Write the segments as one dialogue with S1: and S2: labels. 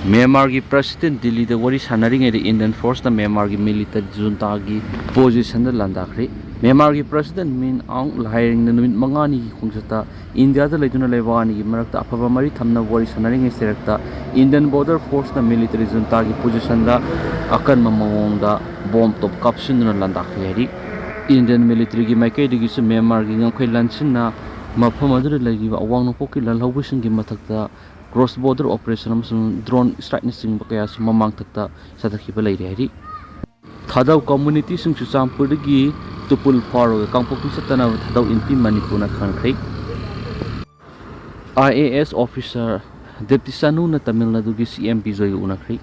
S1: Myanmar ki President Delhi the wari sanaring the Indian force the Myanmar ki military junta ki position the landakri. Myanmar ki President Min Aung hiring the numit mangani ki kungsata India the laituna levani ki marakta apaba mari thamna wari sanaring e serakta Indian border force the military junta ki position da akan mamawong da bomb top caption na landakri hari. Indian military ki Maikei digi su Myanmar ki ngam khay lanchin na mafam adu lagi ba Awang Nongpok ki Lalhoulup ki matakta cross border operation amsung drone strike ni sing bakaya su mamang takta satakhiba leire hari. Thadou community sing chu Ccpur-Tupul Tupul faro kangpok satana Thadou MP Manipur na khankhai. IAS officer Deputy Sanu na Tamil Nadu ki CM Bijoy unakhai.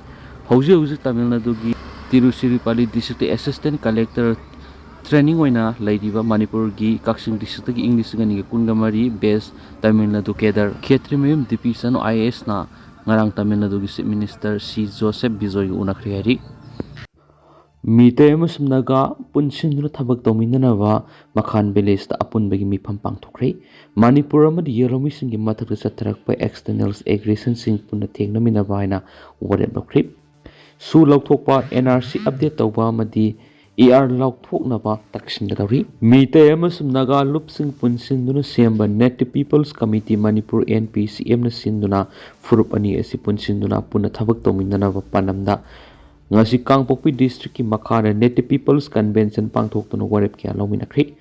S1: Hauji Tamil Nadu ki Tirusiripalli district assistant collector training oina laidiba Manipur gi Kaksing district gi English ngani kungamari base Tamil Nadu kedar Khetrimim DP Sanu IAS na ngarang Tamil Nadu gi Chief Minister C Joseph Bijoy unakhri hari. Meetei naga punsindra thabak tominanawa makhan village ta apun bagi mifam pangthokrai Manipur amadi yelomi singi mathak satharak pa externals aggression sing punna thengna minawa haina warep bakri su lokthokpa NRC update tawba amadi ER lokthoknaba taksingadari Meetei naga lup sing punsinduna semba Native Peoples Committee Manipur NPCM na sinduna furup ani asi punsinduna punna thabak tominanawa panamda ngasi Kangpokpi district ki makhana Native Peoples Convention pangthokna warep kya lominakri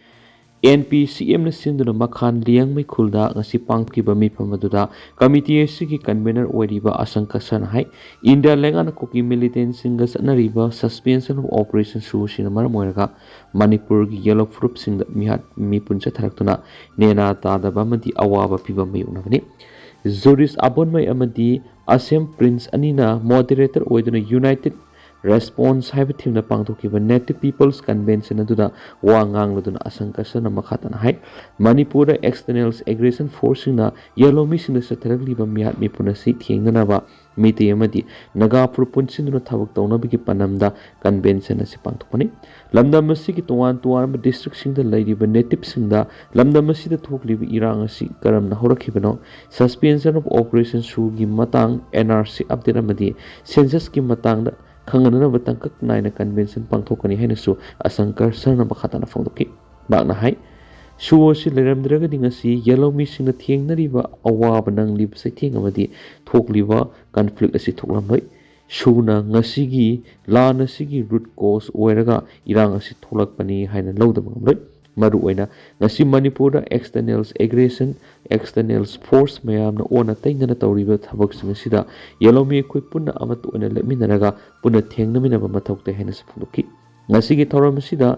S1: NPCM na sinduna makhan liang mai khulda ngasi pangkiba mifam aduda committee ki convener oiriba Asangka Sanhai India lengana koki militant singa sanariba suspension of operation susina maramoiraga Manipur gi yellow fruit singa mihat mipuncha tharaktuna nena tadaba madi awaba piba mai unabani Juris abon mai amadi Assam Prince Anina moderator oiduna United Response haiba thimna pangthokiba Native Peoples Convention aduda wangang laduna Asangka Sana makhatana hai Manipur externals aggression force na yellow mission satharakliba mihat mipunasi thengnanaba Meetei amadi Nagapur punsinduna thabak tawnabigi panamda convention asi pangthokani lamdam asigi towan district singda lairiba native singda lamdam asida thokliba irang asi karamna horakhibano suspension of operation su gi matang NRC update amadi census ki matangda khangana batangkak naina convention pangthokani hainasu Asangka Sana makhatana phongdoki bakna hai suo si leramdraga dingasi yellow missing na thengnariba awaba nangliba saitheng amadi thokliba conflict asi thoklamloi suna ngasigi lana sigi root cause oiraga irang asi tholakpani haina lodam ngamloi maru oina ngasi Manipur externals aggression externals force mayamna ona tainana tawriba thabak singasida yellow mi khoi punna amat oina leminaraga punna thengnaminaba mathokte haina saphunduki ngasi gi thoramasida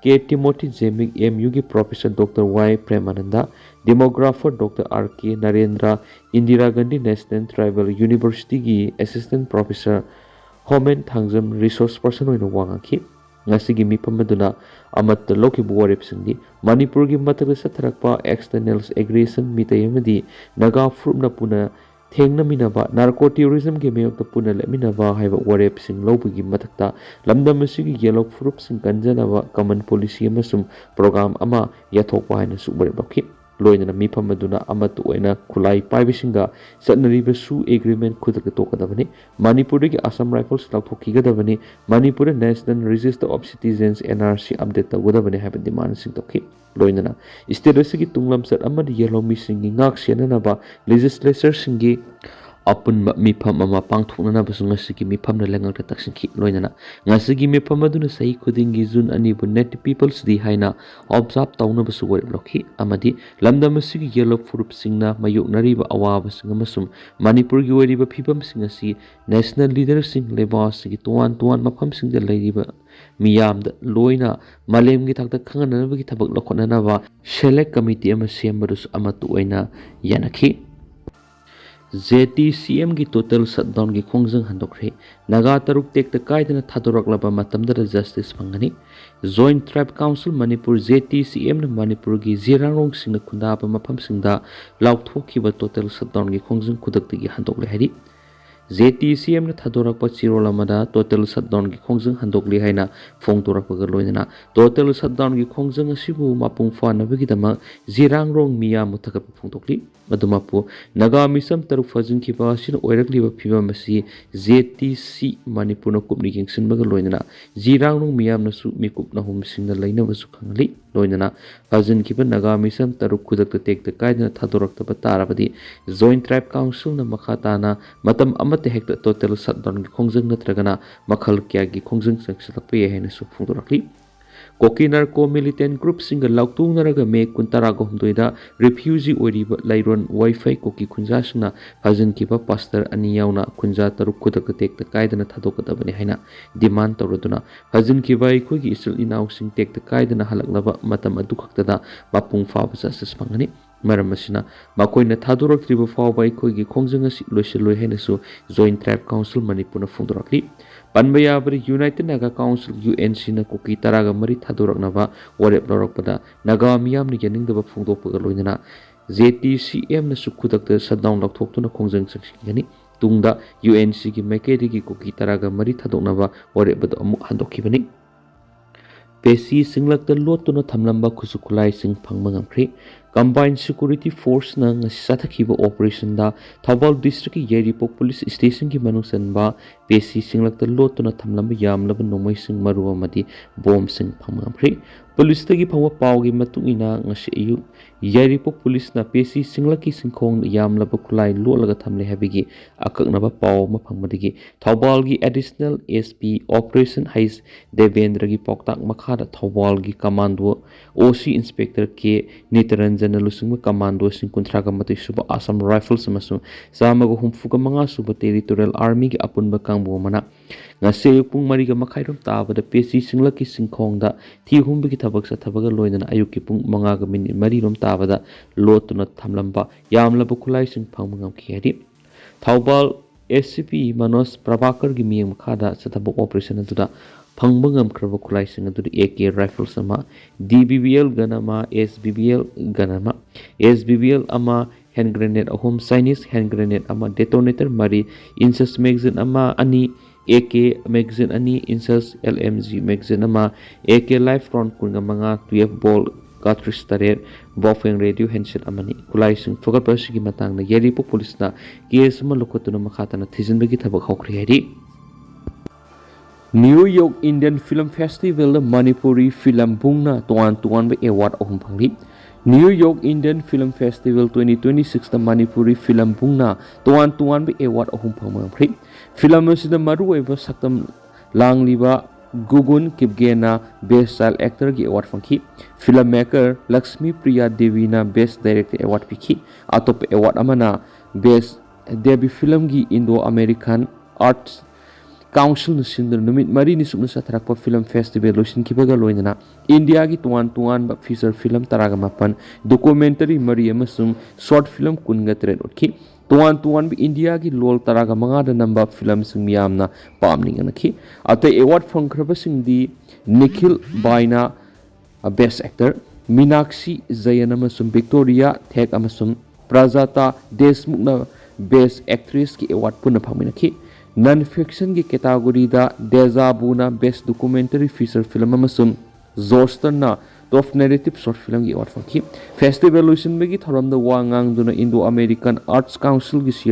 S1: K. Timothy Jemik MU ki Professor Dr. Y. Premananda, Demographer Dr. R. K. Narendra, Indira Gandhi National Tribal University ki Assistant Professor Homen Thangjam Resource Person oina wangaki ngasi gi mifam aduna amat loki buwarep singdi Manipur gi matak satharakpa externals aggression Meetei amadi naga frupna puna thengna minaba narco terrorism ge meyok puna leminaba haiba warep sing lobigi matakta lamdam asigi yellow fruit sing kanjanaba common policy amasum program ama yathokpa haina subare bakhi loina mifam aduna amatu oina khulai paibisinga satnariba su agreement khudaka tokadabani Manipur gi Assam Rifles lauthokigadabani Manipur National Register of Citizens NRC update tawgadabani haiba demand sing tokhi loina state asigi tunglam sat amadi yellow missing gi ngak senanaba legislature singi apun mifam ama pangthoknana basung ngasigi mifam na lengang taksingki loina ngasigi mifam aduna sahi khudingi June ani bu Native Peoples di haina observe tawna basu wari lokhi amadi lamdam asigi yellow fruit singna mayuk nariba awaba singa masum Manipur gi wariba phibam singasi national leader sing leba sigi tuan mafam singda lairiba miyamda loina malem gi thakta khangana bagi thabak lokhona ba select committee ama sembadus amatu oina yanakhi JTCM ki total shutdown ki khongjang handokre naga taruk tekta kaidana thadoraklaba matamda justice phangani Joint Tribe Council Manipur JTCM na Manipur ki zirarong singna khundaba mafam singda lauthokhiba total shutdown ki khongjang khudakti ki handokle hari JTCM na thadorappa chirol amada total shutdown gi khongjang handokli haina phongtorapga loinana total shutdown gi khongjang asibu mapung fanabagi dama jirang rong miya muthakap phongtokli adumapu naga misam taruk fajin ki ba sin oirakli ba phiba masi JTC Manipur na kupni gingsin baga loinana jirang rong miya na su mikup na hum singna laina basu khangli loinana fajin ki ba naga misam taruk kudak ta tek ta kaidna thadorak ta batarabadi joint tribe council na makhata na matam amate hekta total shutdown gi khongjang natragana makhal kya gi khongjang saksalakpe haina su phongdorakli Kokinar ko militant group singa lautung naraga me kuntara go humdoida refugee oriba lairon wifi koki khunja sna hajan kiba pastor ani yauna khunja taruk kudak tek ta kaidana thadokata bani haina demand tawraduna hajan kiba ikoi gi isul inaw sing tek ta kaidana halaklaba matam adu khaktada mapung fa basa sismangani maram asina makoina thadorak triba fa bai khoi gi khongjanga si loiseloi haina su joint tribe council manipur na phungdorakli Panbaya beri United Naga Council UNC na kuki taraga mari thadorak naba warep lorok pada naga miyam ni yaning daba phungdok pagaloinana JTCM na sukudak ta shutdown lakthok tu na khongjang saksigani tungda UNC ki Maikei ki kuki taraga mari thadok naba warep bada amuk handokibani Pesi singlak ta lot tu na thamlamba khusukulai sing phangma ngamkhri Combined Security Force na sathakhiba operation da Thawal District ki Yeripok Police Station ki manungsan ba pesi singlak ta lot na thamlamba yamlaba nomai sing maruwa madi bomb sing phamamkhri police tagi phangwa paw gi matungina ngasi ayu Yeripok Police na pesi singlak ki singkhong yamlaba kulai lolaga thamle habigi akaknaba paw ma phangmadigi Thawal gi additional SP Operation Hais Devendra gi poktak makhada Thawal gi commando OC Inspector ke Nitaranjan na lusung commando sing kuntraga matay suba Assam Rifles amasu sama go humfuga mga suba territorial army gi apunba kangbo mana nga seyupung mariga makhairom tabada pesi singlaki singkhong da thi humbi gi thabak sa thabaga loinana ayuki pung mga ga min mari rom tabada lotuna thamlamba yamlaba khulai sing phangmangam khiyari Thawbal SCP Manos Prabhakar gi miyang makhada sa thabak operation aduda Pangbangam kraba kulai sing adu AK rifle sama DBBL ganama SBBL ganama SBBL ama hand grenade ahom Chinese hand grenade ama detonator mari insas magazine ama ani AK magazine ani insas LMG magazine ama AK live round kunga mga 12 ball cartridge tarer bofeng radio handset amani kulai sing fogal pasigi matang na Yeripok police na case ma lokotuna makhata na thizinbagi thabak hokri hari New York Indian Film Festival Manipuri Film Bungna tuan ba award ahum phangli New York Indian Film Festival 2026 the Manipuri Film Bungna tuan ba award ahum phangli film asida maru eba saktam langliba Gugun Kipgena Best Child Actor gi award phangki filmmaker Lakshmi Priya Devi na Best Director award pikhi atop award amana Best Debut Film gi Indo-American Arts Council na sindar numit mari ni sukna sa tharakpa film festival loisin kibaga loinana India gi tuan ba feature film taraga mapan documentary mari amasung short film kunga tren utki tuan bi India gi lol taraga manga da namba film sing miyamna pamning anaki ate award phangkraba sing di Nikhil Baina Best Actor Minakshi Zayan amasung Victoria Thek amasung Prajata Desmukna Best Actress ki award punna phangminaki Non-fiction की category da Deja Vu na Best Documentary Feature Film amasung Zoster na Top Narrative Short Film की award phangki Festival loisin bagi thoram da wangang duna Indo-American Arts Council की